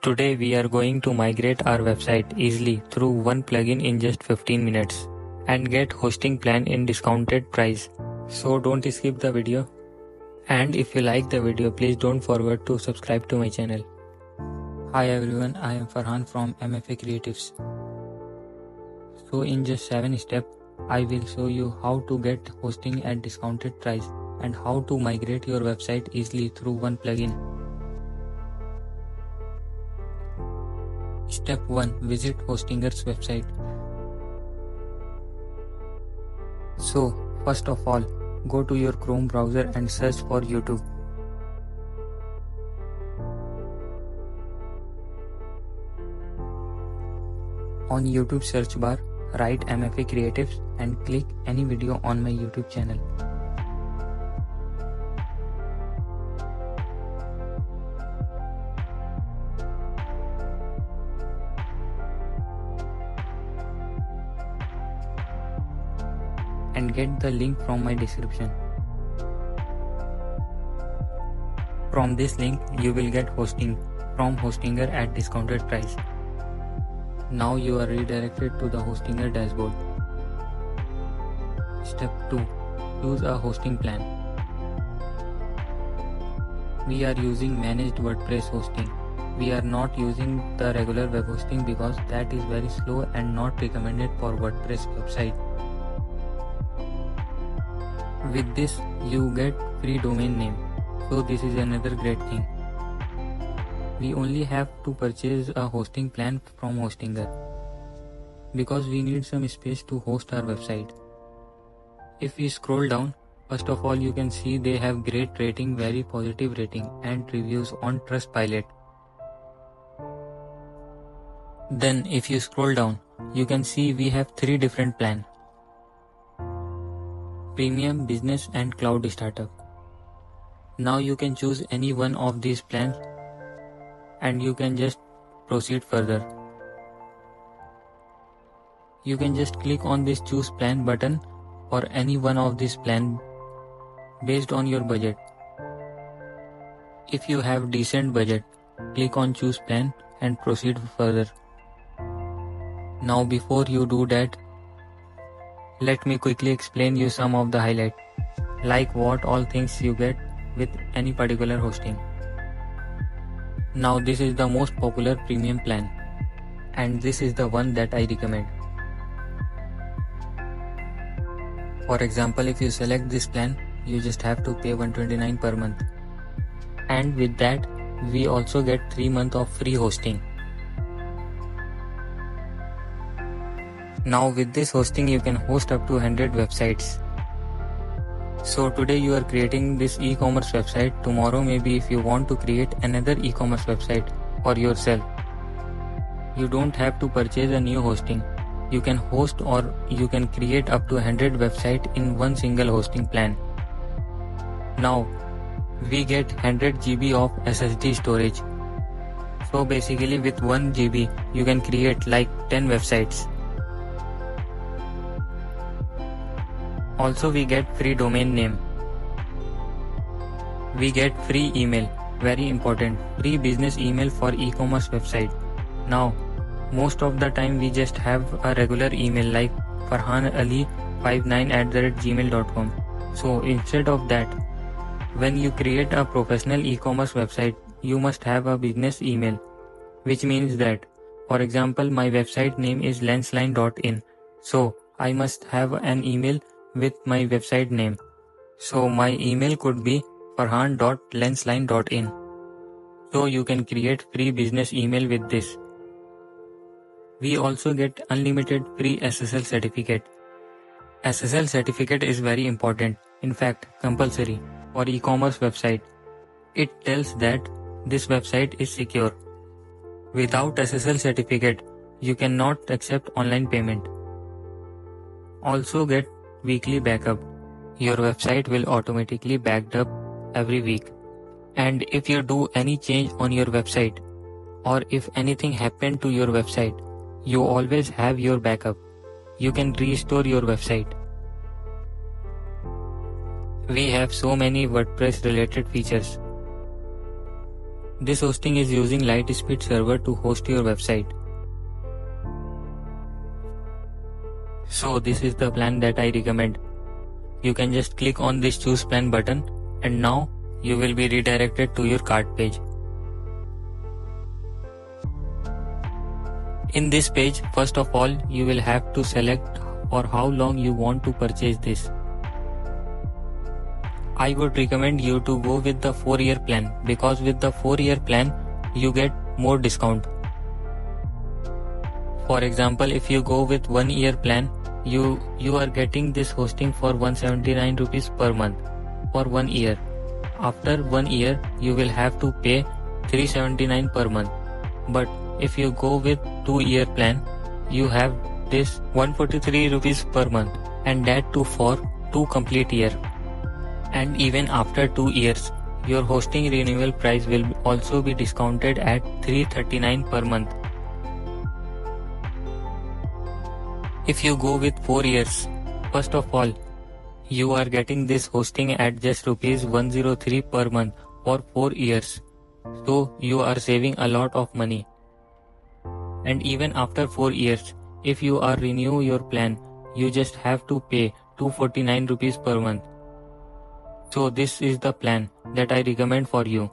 Today we are going to migrate our website easily through one plugin in just 15 minutes and get hosting plan in discounted price. So don't skip the video. And if you like the video, please don't forget to subscribe to my channel. Hi everyone, I am Farhan from MFA Creatives. So in just 7 steps, I will show you how to get hosting at discounted price and how to migrate your website easily through one plugin. Step 1. Visit Hostinger's website. So, first of all, go to your Chrome browser and search for YouTube. On YouTube search bar, write MFA Creatives and click any video on my YouTube channel. And get the link from my description. From this link, you will get hosting from Hostinger at discounted price. Now you are redirected to the Hostinger dashboard. Step 2. Choose a hosting plan. We are using managed WordPress hosting. We are not using the regular web hosting because that is very slow and not recommended for WordPress website. With this, you get free domain name. So this is another great thing. We only have to purchase a hosting plan from Hostinger because we need some space to host our website. If we scroll down, first of all you can see they have great rating, very positive rating and reviews on Trustpilot. Then if you scroll down, you can see we have 3 different plans: Premium, Business and Cloud Startup. Now you can choose any one of these plans and you can just proceed further. You can just click on this choose plan button for any one of these plans based on your budget. If you have decent budget, click on choose plan and proceed further. Now before you do that, let me quickly explain you some of the highlights, like what all things you get with any particular hosting. Now this is the most popular premium plan and this is the one that I recommend. For example, if you select this plan, you just have to pay $129 per month. And with that, we also get 3 months of free hosting. Now with this hosting you can host up to 100 websites. So today you are creating this e-commerce website, tomorrow maybe if you want to create another e-commerce website for yourself, you don't have to purchase a new hosting. You can host or you can create up to 100 websites in one single hosting plan. Now we get 100 GB of SSD storage. So basically with 1 GB you can create like 10 websites. Also we get free domain name. We get free email, very important, free business email for e-commerce website. Now most of the time we just have a regular email like farhanali59@gmail.com. So instead of that, when you create a professional e-commerce website, you must have a business email, which means that, for example, my website name is lensline.in. So I must have an email with my website name. So my email could be farhan.lensline.in. So you can create free business email with this. We also get unlimited free SSL certificate. SSL certificate is very important, in fact compulsory for e-commerce website. It tells that this website is secure. Without SSL certificate, you cannot accept online payment. Also get weekly backup. Your website will automatically backed up every week. And if you do any change on your website or if anything happened to your website, you always have your backup. You can restore your website. We have so many WordPress related features. This hosting is using Lightspeed server to host your website. So this is the plan that I recommend. You can just click on this choose plan button and now you will be redirected to your cart page. In this page, first of all, you will have to select for how long you want to purchase this. I would recommend you to go with the 4-year plan because with the 4-year plan, you get more discount. For example, if you go with 1-year plan, you are getting this hosting for 179 rupees per month for 1 year. After 1 year, you will have to pay 379 per month. But if you go with 2-year plan, you have this 143 rupees per month and that too for 2 complete year. And even after 2 years, your hosting renewal price will also be discounted at 339 per month. If you go with 4 years, first of all, you are getting this hosting at just rupees 103 per month for 4 years. So you are saving a lot of money. And even after 4 years, if you are renew your plan, you just have to pay 249 rupees per month. So this is the plan that I recommend for you.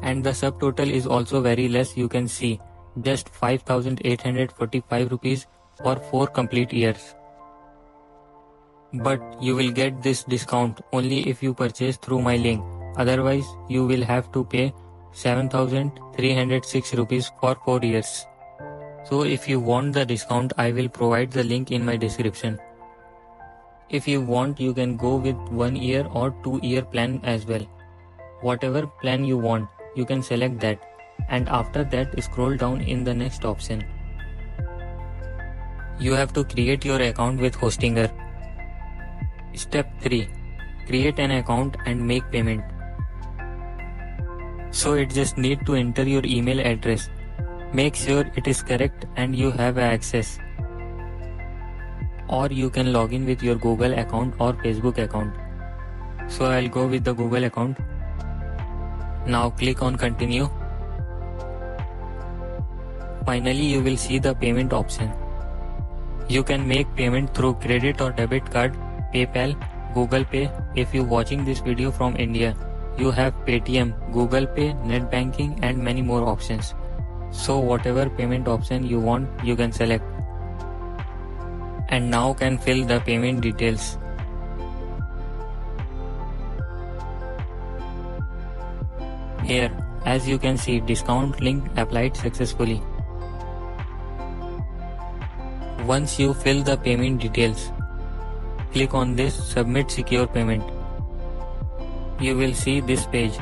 And the subtotal is also very less, you can see, just 5,845 rupees for 4 complete years. But you will get this discount only if you purchase through my link. Otherwise, you will have to pay 7,306 rupees for 4 years. So if you want the discount, I will provide the link in my description. If you want, you can go with 1 year or 2-year plan as well. Whatever plan you want, you can select that. And after that, scroll down in the next option. You have to create your account with Hostinger. Step 3. Create an account and make payment. So it just need to enter your email address. Make sure it is correct and you have access. Or you can log in with your Google account or Facebook account. So I'll go with the Google account. Now click on continue. Finally, you will see the payment option. You can make payment through credit or debit card, PayPal, Google Pay. If you watching this video from India, you have Paytm, Google Pay, net banking and many more options. So whatever payment option you want, you can select. And now can fill the payment details. Here, as you can see, discount link applied successfully. Once you fill the payment details, click on this Submit Secure Payment. You will see this page.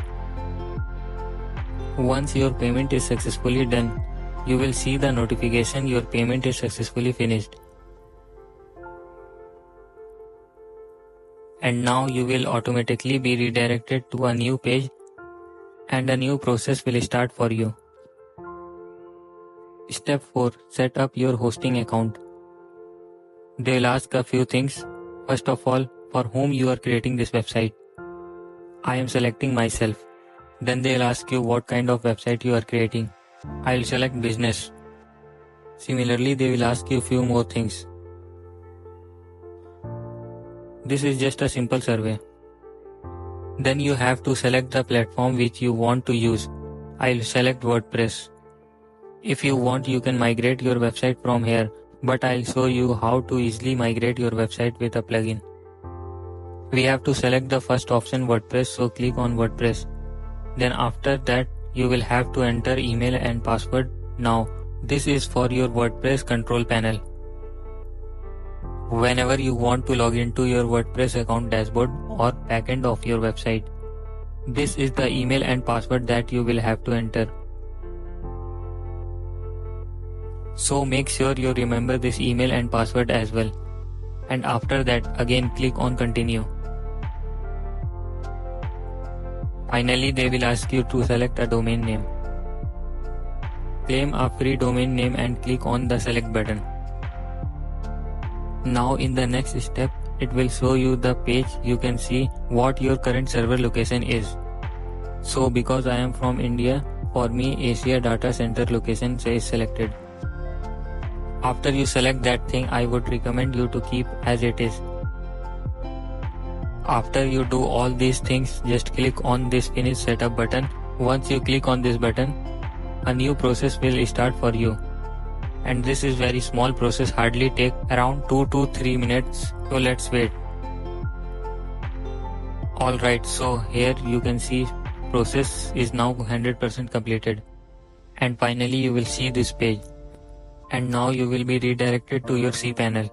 Once your payment is successfully done, you will see the notification your payment is successfully finished. And now you will automatically be redirected to a new page and a new process will start for you. Step 4. Set up your hosting account. They will ask a few things. First of all, for whom you are creating this website. I am selecting myself. Then they will ask you what kind of website you are creating. I will select business. Similarly, they will ask you few more things. This is just a simple survey. Then you have to select the platform which you want to use. I'll select WordPress. If you want, you can migrate your website from here, but I'll show you how to easily migrate your website with a plugin. We have to select the first option, WordPress, so click on WordPress. Then after that, you will have to enter email and password. Now, this is for your WordPress control panel. Whenever you want to log into your WordPress account dashboard or backend of your website, this is the email and password that you will have to enter. So make sure you remember this email and password as well. And after that, again click on continue. Finally, they will ask you to select a domain name. Claim a free domain name and click on the select button. Now in the next step, it will show you the page. You can see what your current server location is. So because I am from India, for me Asia data center location is selected. After you select that thing, I would recommend you to keep as it is. After you do all these things, just click on this finish setup button. Once you click on this button, a new process will start for you. And this is very small process, hardly take around 2 to 3 minutes. So let's wait. Alright, so here you can see process is now 100% completed. And finally you will see this page. And now you will be redirected to your cPanel.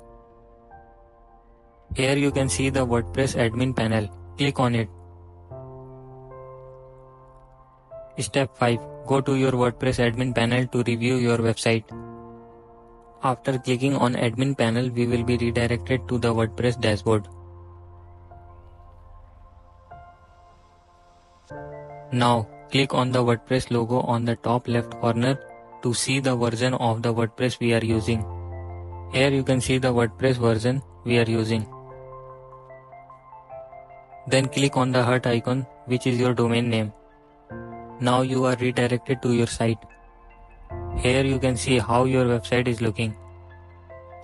Here you can see the WordPress admin panel. Click on it. Step 5. Go to your WordPress admin panel to review your website. After clicking on admin panel, we will be redirected to the WordPress dashboard. Now, click on the WordPress logo on the top left corner to see the version of the WordPress we are using. Here you can see the WordPress version we are using. Then click on the heart icon, which is your domain name. Now you are redirected to your site. Here you can see how your website is looking.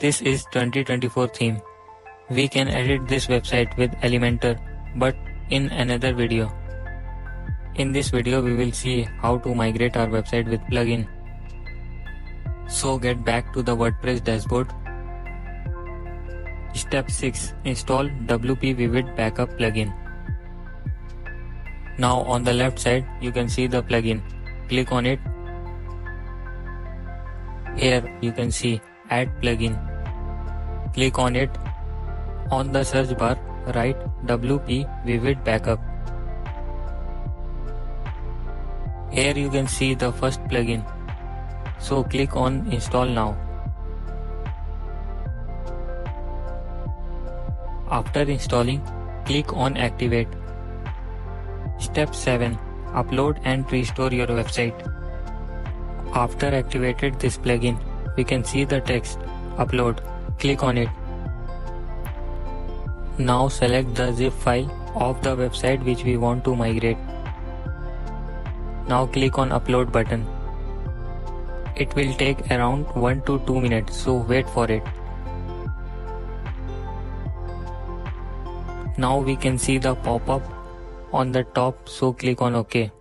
This is 2024 theme. We can edit this website with Elementor, but in another video. In this video we will see how to migrate our website with plugin. So get back to the WordPress dashboard. Step 6. Install Wpvivid backup plugin. Now on the left side you can see the plugin. Click on it. Here you can see add plugin. Click on it. On the search bar write Wpvivid backup. Here you can see the first plugin. So click on install now. After installing, click on activate. Step 7. Upload and restore your website. After activated this plugin, we can see the text upload. Click on it. Now select the zip file of the website which we want to migrate. Now click on upload button. It will take around 1 to 2 minutes, so wait for it. Now we can see the pop-up on the top, so click on OK.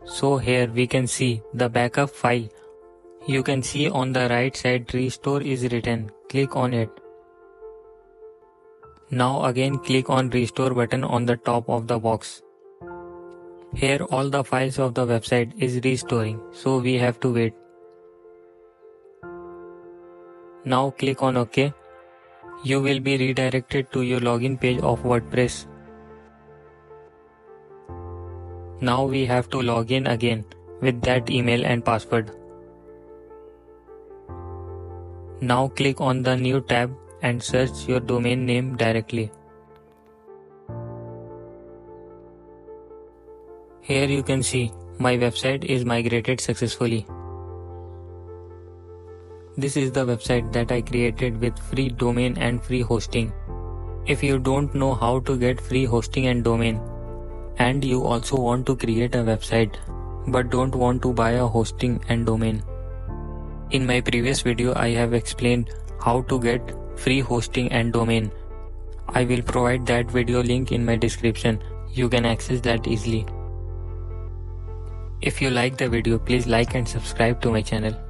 So here we can see the backup file. You can see on the right side restore is written. Click on it. Now again click on restore button on the top of the box. Here all the files of the website is restoring, so we have to wait. Now click on OK. You will be redirected to your login page of WordPress. Now we have to log in again with that email and password. Now click on the new tab and search your domain name directly. Here you can see my website is migrated successfully. This is the website that I created with free domain and free hosting. If you don't know how to get free hosting and domain, and you also want to create a website but don't want to buy a hosting and domain, in my previous video I have explained how to get free hosting and domain. I will provide that video link in my description. You can access that easily. If you like the video, please like and subscribe to my channel.